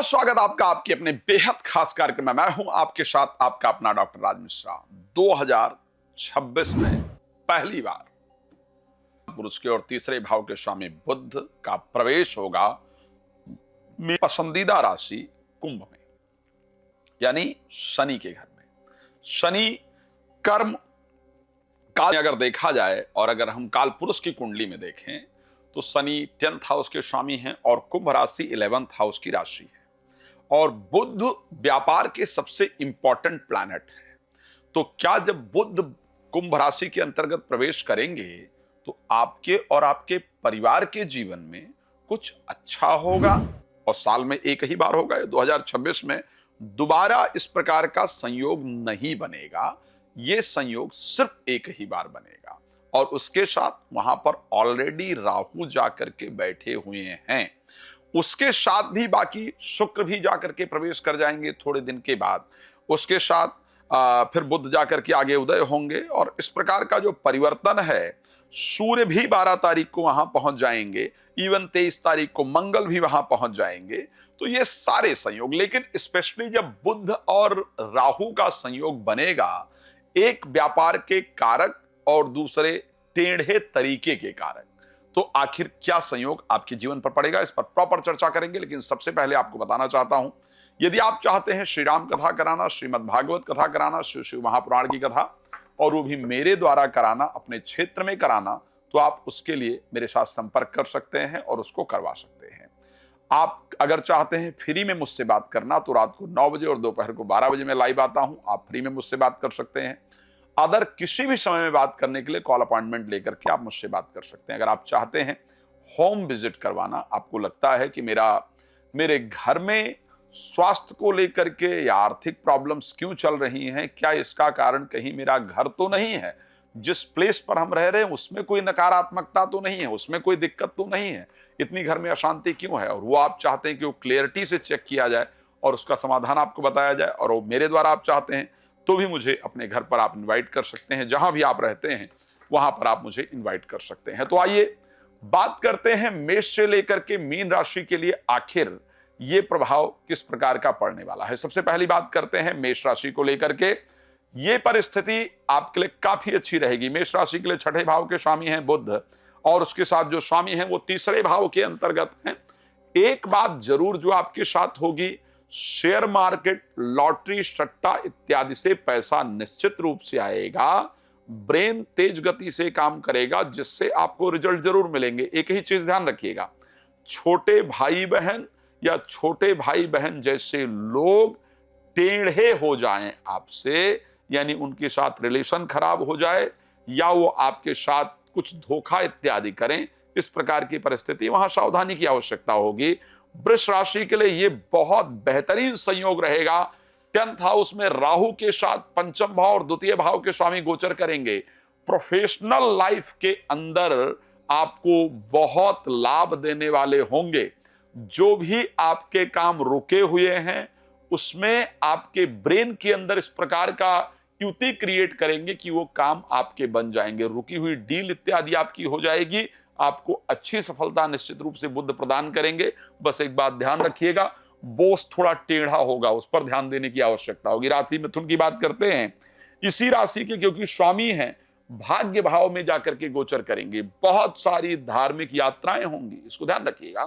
बहुत स्वागत आपका आपके अपने बेहद खास कार्यक्रम में। मैं हूं आपके साथ आपका अपना डॉक्टर राज मिश्रा। 2026 में पहली बार पुरुष के और तीसरे भाव के स्वामी बुध का प्रवेश होगा मेरी पसंदीदा राशि कुंभ में, यानी शनि के घर में। शनि कर्म काल में अगर देखा जाए और अगर हम काल पुरुष की कुंडली में देखें तो शनि 10th हाउस के स्वामी हैं और कुंभ राशि 11th हाउस की राशि है और बुध व्यापार के सबसे इंपॉर्टेंट प्लैनेट है। तो क्या जब बुध कुंभ राशि के अंतर्गत प्रवेश करेंगे तो आपके और आपके परिवार के जीवन में कुछ अच्छा होगा? और साल में एक ही बार होगा, 2026 में दोबारा इस प्रकार का संयोग नहीं बनेगा। यह संयोग सिर्फ एक ही बार बनेगा और उसके साथ वहां पर ऑलरेडी राहु जाकर के बैठे हुए हैं। उसके साथ भी बाकी शुक्र भी जाकर के प्रवेश कर जाएंगे थोड़े दिन के बाद। उसके साथ फिर बुध जाकर के आगे उदय होंगे और इस प्रकार का जो परिवर्तन है, सूर्य भी 12 तारीख को वहां पहुंच जाएंगे, इवन 23 तारीख को मंगल भी वहां पहुंच जाएंगे। तो ये सारे संयोग, लेकिन स्पेशली जब बुध और राहु का संयोग बनेगा, एक व्यापार के कारक और दूसरे टेढ़े तरीके के कारक, तो आखिर क्या संयोग आपके जीवन पर पड़ेगा, इस पर प्रॉपर चर्चा करेंगे। लेकिन सबसे पहले आपको बताना चाहता हूं, यदि आप चाहते हैं श्री राम कथा कराना, श्रीमद् भागवत कथा कराना, शिव महापुराण की कथा, और वो भी मेरे द्वारा कराना, अपने क्षेत्र में कराना, तो आप उसके लिए मेरे साथ संपर्क कर सकते हैं और उसको करवा सकते हैं। आप अगर चाहते हैं फ्री में मुझसे बात करना तो रात को 9 बजे और दोपहर को 12 बजे मैं लाइव आता हूं, आप फ्री में मुझसे बात कर सकते हैं। अदर किसी भी समय में बात करने के लिए कॉल अपॉइंटमेंट लेकर के आप मुझसे बात कर सकते हैं। अगर आप चाहते हैं होम विजिट करवाना, आपको लगता है कि मेरे घर में स्वास्थ्य को लेकर के या आर्थिक प्रॉब्लम्स क्यों चल रही हैं, क्या इसका कारण कहीं मेरा घर तो नहीं है, जिस प्लेस पर हम रह रहे हैं उसमें कोई नकारात्मकता तो नहीं है, उसमें कोई दिक्कत तो नहीं है, इतनी घर में अशांति क्यों है, और वो आप चाहते हैं कि वो क्लियरिटी से चेक किया जाए और उसका समाधान आपको बताया जाए, और वो मेरे द्वारा आप चाहते हैं तो भी मुझे अपने घर पर आप इनवाइट कर सकते हैं। जहां भी आप रहते हैं वहां पर आप मुझे इनवाइट कर सकते हैं। तो आइए बात करते हैं मेष से लेकर के मीन राशि के लिए आखिर ये प्रभाव किस प्रकार का पड़ने वाला है। सबसे पहली बात करते हैं मेष राशि को लेकर के। ये परिस्थिति आपके लिए काफी अच्छी रहेगी। मेष राशि के लिए 6ठे भाव के स्वामी हैं बुध और उसके साथ जो स्वामी हैं वो तीसरे भाव के अंतर्गत हैं। एक बात जरूर जो आपके साथ होगी, शेयर मार्केट, लॉटरी, सट्टा इत्यादि से पैसा निश्चित रूप से आएगा। ब्रेन तेज गति से काम करेगा जिससे आपको रिजल्ट जरूर मिलेंगे। एक ही चीज ध्यान रखिएगा, छोटे भाई बहन या छोटे भाई बहन जैसे लोग टेढ़े हो जाएं आपसे, यानी उनके साथ रिलेशन खराब हो जाए या वो आपके साथ कुछ धोखा इत्यादि करें, इस प्रकार की परिस्थिति, वहां सावधानी की आवश्यकता होगी। वृष राशि के लिए ये बहुत बेहतरीन संयोग रहेगा। 10th हाउस में राहु के साथ पंचम भाव और द्वितीय भाव के स्वामी गोचर करेंगे। प्रोफेशनल लाइफ के अंदर आपको बहुत लाभ देने वाले होंगे। जो भी आपके काम रुके हुए हैं उसमें आपके ब्रेन के अंदर इस प्रकार का युति क्रिएट करेंगे कि वो काम आपके बन जाएंगे। रुकी हुई डील इत्यादि आपकी हो जाएगी। आपको अच्छी सफलता निश्चित रूप से बुध प्रदान करेंगे। बस एक बात ध्यान रखिएगा, बोस थोड़ा टेढ़ा होगा, उस पर ध्यान देने की आवश्यकता होगी। राशि मिथुन की बात करते हैं, इसी राशि के क्योंकि स्वामी हैं भाग्य भाव में जाकर के गोचर करेंगे। बहुत सारी धार्मिक यात्राएं होंगी, इसको ध्यान रखिएगा।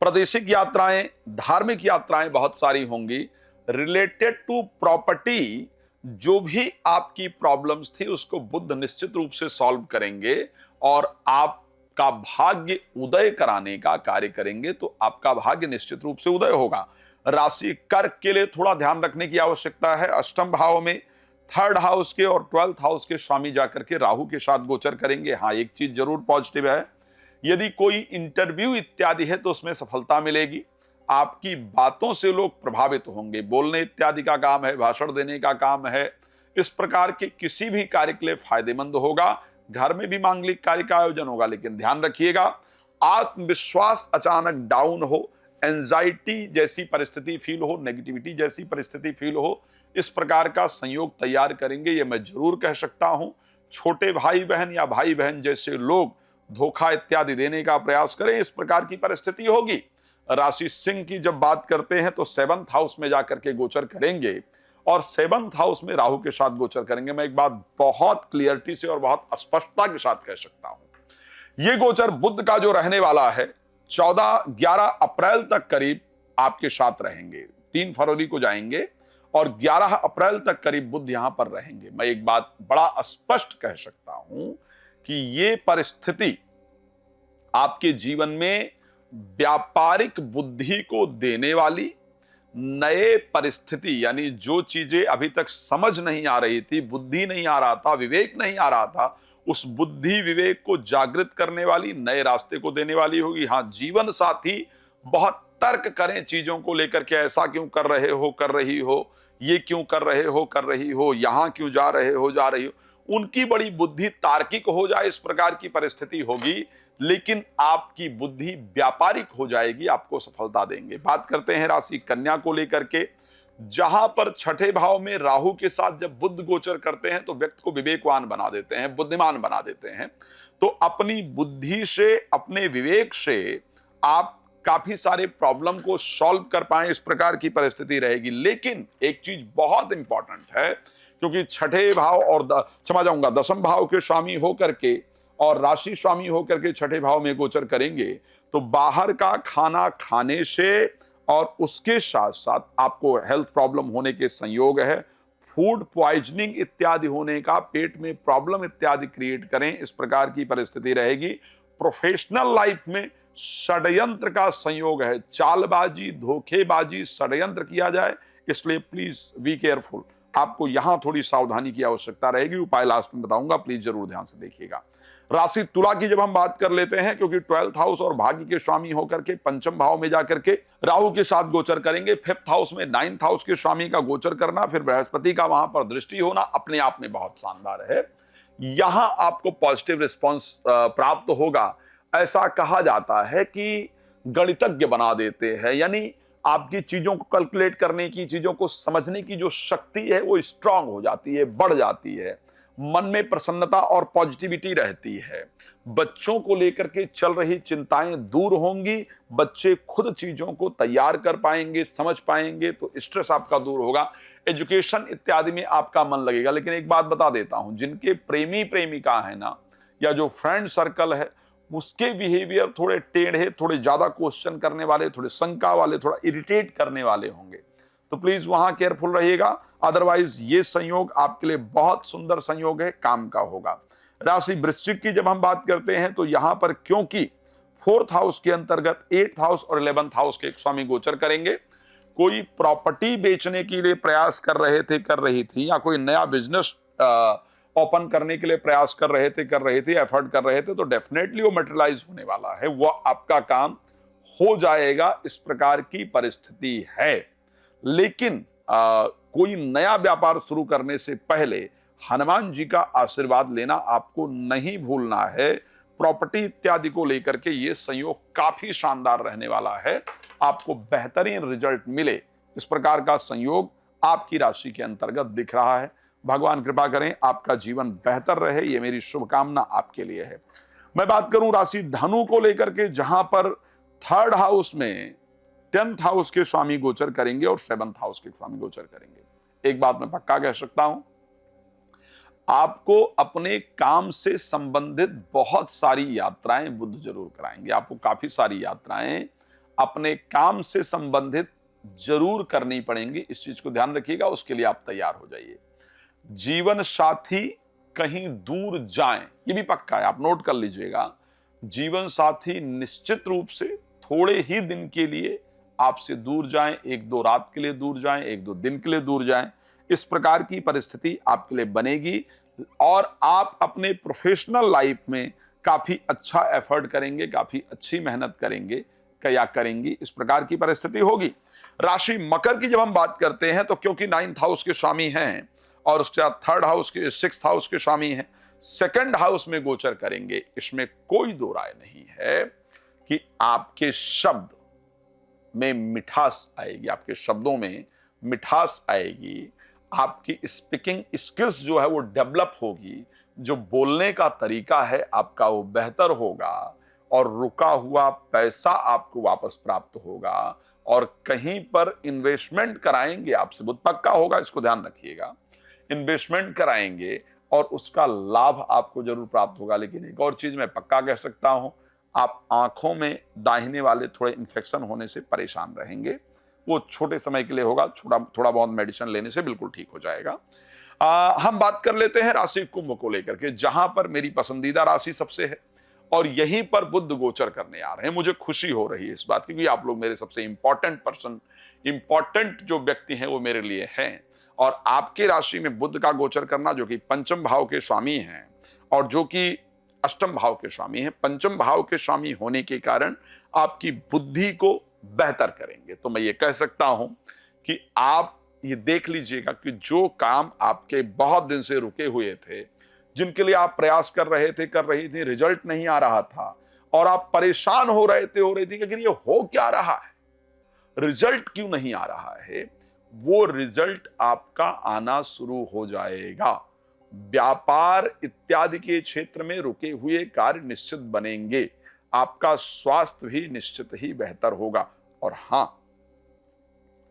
प्रादेशिक यात्राएं, धार्मिक यात्राएं बहुत सारी होंगी। रिलेटेड टू प्रॉपर्टी जो भी आपकी प्रॉब्लम्स थी उसको बुध निश्चित रूप से सॉल्व करेंगे और आपका भाग्य उदय कराने का कार्य करेंगे। तो आपका भाग्य निश्चित रूप से उदय होगा। राशि कर्क के लिए थोड़ा ध्यान रखने की आवश्यकता है। अष्टम भाव में 3rd हाउस के और 12th हाउस के स्वामी जाकर के राहु के साथ गोचर करेंगे। हाँ, एक चीज जरूर पॉजिटिव है, यदि कोई इंटरव्यू इत्यादि है तो उसमें सफलता मिलेगी। आपकी बातों से लोग प्रभावित होंगे। बोलने इत्यादि का काम है, भाषण देने का काम है, इस प्रकार के किसी भी कार्य के लिए फायदेमंद होगा। घर में भी मांगलिक कार्य का आयोजन होगा, लेकिन ध्यान रखिएगा आत्मविश्वास अचानक डाउन हो, एंजाइटी जैसी परिस्थिति फील हो, नेगेटिविटी जैसी परिस्थिति फील हो, इस प्रकार का संयोग तैयार करेंगे, ये मैं जरूर कह सकता हूं। छोटे भाई बहन या भाई बहन जैसे लोग धोखा इत्यादि देने का प्रयास करें, इस प्रकार की परिस्थिति होगी। राशि सिंह की जब बात करते हैं तो 7th हाउस में जाकर के गोचर करेंगे और 7th हाउस में राहु के साथ गोचर करेंगे। मैं एक बात बहुत क्लियरिटी से और बहुत स्पष्टता के साथ कह सकता हूं, ये गोचर बुध का जो रहने वाला है 14-11 अप्रैल तक करीब आपके साथ रहेंगे। 3 फरवरी को जाएंगे और 11 अप्रैल तक करीब बुध यहां पर रहेंगे। मैं एक बात बड़ा स्पष्ट कह सकता हूं कि ये परिस्थिति आपके जीवन में व्यापारिक बुद्धि को देने वाली, नए परिस्थिति यानी जो चीजें अभी तक समझ नहीं आ रही थी, बुद्धि नहीं आ रहा था, विवेक नहीं आ रहा था, उस बुद्धि विवेक को जागृत करने वाली, नए रास्ते को देने वाली होगी। हाँ, जीवन साथी बहुत तर्क करें चीजों को लेकर के, ऐसा क्यों कर रहे हो, कर रही हो, ये क्यों कर रहे हो, कर रही हो, यहां क्यों जा रहे हो, जा रही हो, उनकी बड़ी बुद्धि तार्किक हो जाए, इस प्रकार की परिस्थिति होगी, लेकिन आपकी बुद्धि व्यापारिक हो जाएगी, आपको सफलता देंगे। बात करते हैं राशि कन्या को लेकर के, जहां पर छठे भाव में राहु के साथ जब बुध गोचर करते हैं तो व्यक्ति को विवेकवान बना देते हैं, बुद्धिमान बना देते हैं। तो अपनी बुद्धि से, अपने विवेक से आप काफी सारे प्रॉब्लम को सॉल्व कर पाए, इस प्रकार की परिस्थिति रहेगी। लेकिन एक चीज बहुत इंपॉर्टेंट है, क्योंकि छठे भाव और समझ जाऊंगा 10वें भाव के स्वामी होकर के और राशि स्वामी होकर के छठे भाव में गोचर करेंगे, तो बाहर का खाना खाने से और उसके साथ साथ आपको हेल्थ प्रॉब्लम होने के संयोग है, फूड पॉइजनिंग इत्यादि होने का, पेट में प्रॉब्लम इत्यादि क्रिएट करें, इस प्रकार की परिस्थिति रहेगी। प्रोफेशनल लाइफ में षड्यंत्र का संयोग है, चालबाजी, धोखेबाजी, षड्यंत्र किया जाए, इसलिए प्लीज बी केयरफुल। आपको यहां थोड़ी सावधानी की आवश्यकता रहेगी। उपाय लास्ट में बताऊंगा, प्लीज जरूर ध्यान से देखिएगा। राशि तुला की जब हम बात कर लेते हैं, क्योंकि 12th हाउस और भाग्य के स्वामी होकर के 5वें भाव में जाकर के राहु के साथ गोचर करेंगे। 5th हाउस में 9th हाउस के स्वामी का गोचर करना, फिर बृहस्पति का वहां पर दृष्टि होना अपने आप में बहुत शानदार है। यहां आपको पॉजिटिव रिस्पॉन्स प्राप्त होगा। ऐसा कहा जाता है कि गणितज्ञ बना देते हैं, यानी आपकी चीजों को कैलकुलेट करने की, चीजों को समझने की जो शक्ति है वो स्ट्रांग हो जाती है, बढ़ जाती है। मन में प्रसन्नता और पॉजिटिविटी रहती है। बच्चों को लेकर के चल रही चिंताएं दूर होंगी, बच्चे खुद चीजों को तैयार कर पाएंगे, समझ पाएंगे, तो स्ट्रेस आपका दूर होगा। एजुकेशन इत्यादि में आपका मन लगेगा। लेकिन एक बात बता देता हूं, जिनके प्रेमी प्रेमिका है ना, या जो फ्रेंड सर्कल है, उसके बिहेवियर थोड़े टेढ़े, थोड़े ज्यादा क्वेश्चन करने वाले, थोड़े शंका वाले, थोड़ा इरिटेट करने वाले होंगे, तो प्लीज वहां केयरफुल रहिएगा। अदरवाइज ये संयोग आपके लिए बहुत सुंदर संयोग है, काम का होगा। राशि वृश्चिक की जब हम बात करते हैं तो यहां पर क्योंकि 4th हाउस के अंतर्गत 8th हाउस और 11th हाउस के स्वामी गोचर करेंगे, कोई प्रॉपर्टी बेचने के लिए प्रयास कर रहे थे, कर रही थी, या कोई नया बिजनेस ओपन करने के लिए प्रयास कर रहे थे, एफर्ट कर रहे थे, तो डेफिनेटली वो मटेरियलाइज होने वाला है, वो आपका काम हो जाएगा, इस प्रकार की परिस्थिति है। लेकिन कोई नया व्यापार शुरू करने से पहले हनुमान जी का आशीर्वाद लेना आपको नहीं भूलना है। प्रॉपर्टी इत्यादि को लेकर के ये संयोग काफी शानदार रहने वाला है, आपको बेहतरीन रिजल्ट मिले, इस प्रकार का संयोग आपकी राशि के अंतर्गत दिख रहा है। भगवान कृपा करें आपका जीवन बेहतर रहे, ये मेरी शुभकामना आपके लिए है। मैं बात करूं राशि धनु को लेकर के, जहां पर 3rd हाउस में 10th हाउस के स्वामी गोचर करेंगे और 7th हाउस के स्वामी गोचर करेंगे। एक बात मैं पक्का कह सकता हूं, आपको अपने काम से संबंधित बहुत सारी यात्राएं बुध जरूर कराएंगे। आपको काफी सारी यात्राएं अपने काम से संबंधित जरूर करनी पड़ेंगी, इस चीज को ध्यान रखिएगा, उसके लिए आप तैयार हो जाइए। जीवन साथी कहीं दूर जाएं, ये भी पक्का है, आप नोट कर लीजिएगा। जीवन साथी निश्चित रूप से थोड़े ही दिन के लिए आपसे दूर जाएं, 1-2 रात के लिए दूर जाएं, 1-2 दिन के लिए दूर जाएं, इस प्रकार की परिस्थिति आपके लिए बनेगी और आप अपने प्रोफेशनल लाइफ में काफी अच्छा एफर्ट करेंगे, काफी अच्छी मेहनत करेंगे, क्या करेंगी, इस प्रकार की परिस्थिति होगी। राशि मकर की जब हम बात करते हैं तो क्योंकि 9th हाउस के स्वामी हैं और उसके बाद 3rd हाउस के 6th हाउस के स्वामी हैं, 2nd हाउस में गोचर करेंगे। इसमें कोई दो राय नहीं है कि आपके शब्द में मिठास आएगी, आपके शब्दों में मिठास आएगी, आपकी स्पीकिंग स्किल्स जो है वो डेवलप होगी, जो बोलने का तरीका है आपका वो बेहतर होगा और रुका हुआ पैसा आपको वापस प्राप्त होगा। और कहीं पर इन्वेस्टमेंट कराएंगे आपसे, बुध पक्का होगा, इसको ध्यान रखिएगा। इन्वेस्टमेंट कराएंगे और उसका लाभ आपको जरूर प्राप्त होगा। लेकिन एक और चीज मैं पक्का कह सकता हूं, आप आंखों में दाहिने वाले थोड़े इन्फेक्शन होने से परेशान रहेंगे। वो छोटे समय के लिए होगा, थोड़ा बहुत मेडिसिन लेने से बिल्कुल ठीक हो जाएगा। हम बात कर लेते हैं राशि कुंभ को लेकर के, जहां पर मेरी पसंदीदा राशि सबसे है और यहीं पर बुध गोचर करने आ रहे हैं। मुझे खुशी हो रही है इस बात की, क्योंकि आप लोग मेरे सबसे इंपॉर्टेंट जो व्यक्ति हैं वो मेरे लिए हैं। और आपके राशि में बुध का गोचर करना, जो कि पंचम भाव के स्वामी हैं और जो कि अष्टम भाव के स्वामी हैं, पंचम भाव के स्वामी होने के कारण आपकी बुद्धि को बेहतर करेंगे। तो मैं ये कह सकता हूं कि आप ये देख लीजिएगा कि जो काम आपके बहुत दिन से रुके हुए थे, जिनके लिए आप प्रयास कर रही थी, रिजल्ट नहीं आ रहा था और आप परेशान हो रही थी कि ये हो क्या रहा है, रिजल्ट क्यों नहीं आ रहा है, वो रिजल्ट आपका आना शुरू हो जाएगा। व्यापार इत्यादि के क्षेत्र में रुके हुए कार्य निश्चित बनेंगे। आपका स्वास्थ्य भी निश्चित ही बेहतर होगा। और हां,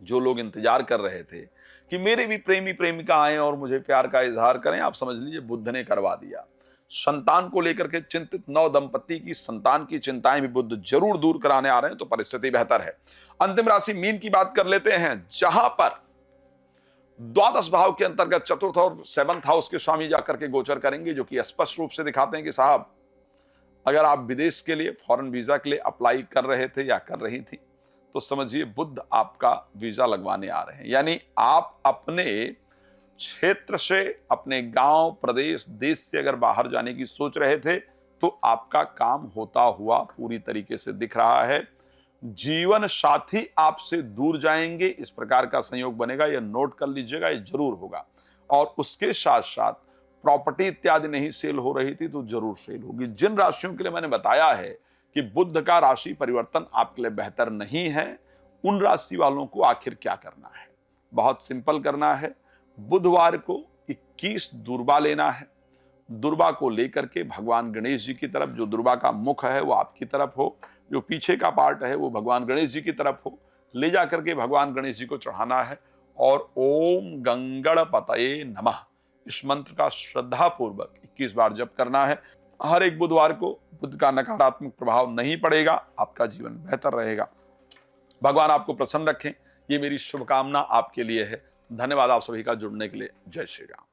जो लोग इंतजार कर रहे थे कि मेरे भी प्रेमी प्रेमिका आए और मुझे प्यार का इजहार करें, आप समझ लीजिए बुध ने करवा दिया। संतान को लेकर के चिंतित नव दंपति की संतान की चिंताएं भी बुध जरूर दूर कराने आ रहे हैं, तो परिस्थिति बेहतर है। अंतिम राशि मीन की बात कर लेते हैं, जहां पर द्वादश भाव के अंतर्गत चतुर्थ और सेवंथ हाउस के स्वामी जाकर के गोचर करेंगे, जो कि स्पष्ट रूप से दिखाते हैं कि साहब, अगर आप विदेश के लिए फॉरेन वीजा के लिए अप्लाई कर रहे थे या कर रही थी, तो समझिए बुध आपका वीजा लगवाने आ रहे हैं। यानी आप अपने क्षेत्र से, अपने गांव, प्रदेश, देश से अगर बाहर जाने की सोच रहे थे, तो आपका काम होता हुआ पूरी तरीके से दिख रहा है। जीवन साथी आपसे दूर जाएंगे, इस प्रकार का संयोग बनेगा, यह नोट कर लीजिएगा, यह जरूर होगा। और उसके साथ साथ प्रॉपर्टी इत्यादि नहीं सेल हो रही थी तो जरूर सेल होगी। जिन राशियों के लिए मैंने बताया है कि बुध का राशि परिवर्तन आपके लिए बेहतर नहीं है, उन राशि वालों को आखिर क्या करना है? बहुत सिंपल करना है। बुधवार को 21 दुर्बा लेना है। दुर्बा को लेकर के भगवान गणेश जी की तरफ, जो दुर्बा का मुख है वो आपकी तरफ हो, जो पीछे का पार्ट है वो भगवान गणेश जी की तरफ हो, ले जाकर के भगवान गणेश जी को चढ़ाना है। और ओम गंगणपतये नमः इस मंत्र का श्रद्धा पूर्वक 21 बार जप करना है। हर एक बुधवार को बुध का नकारात्मक प्रभाव नहीं पड़ेगा, आपका जीवन बेहतर रहेगा। भगवान आपको प्रसन्न रखें, ये मेरी शुभकामना आपके लिए है। धन्यवाद आप सभी का जुड़ने के लिए। जय श्री राम।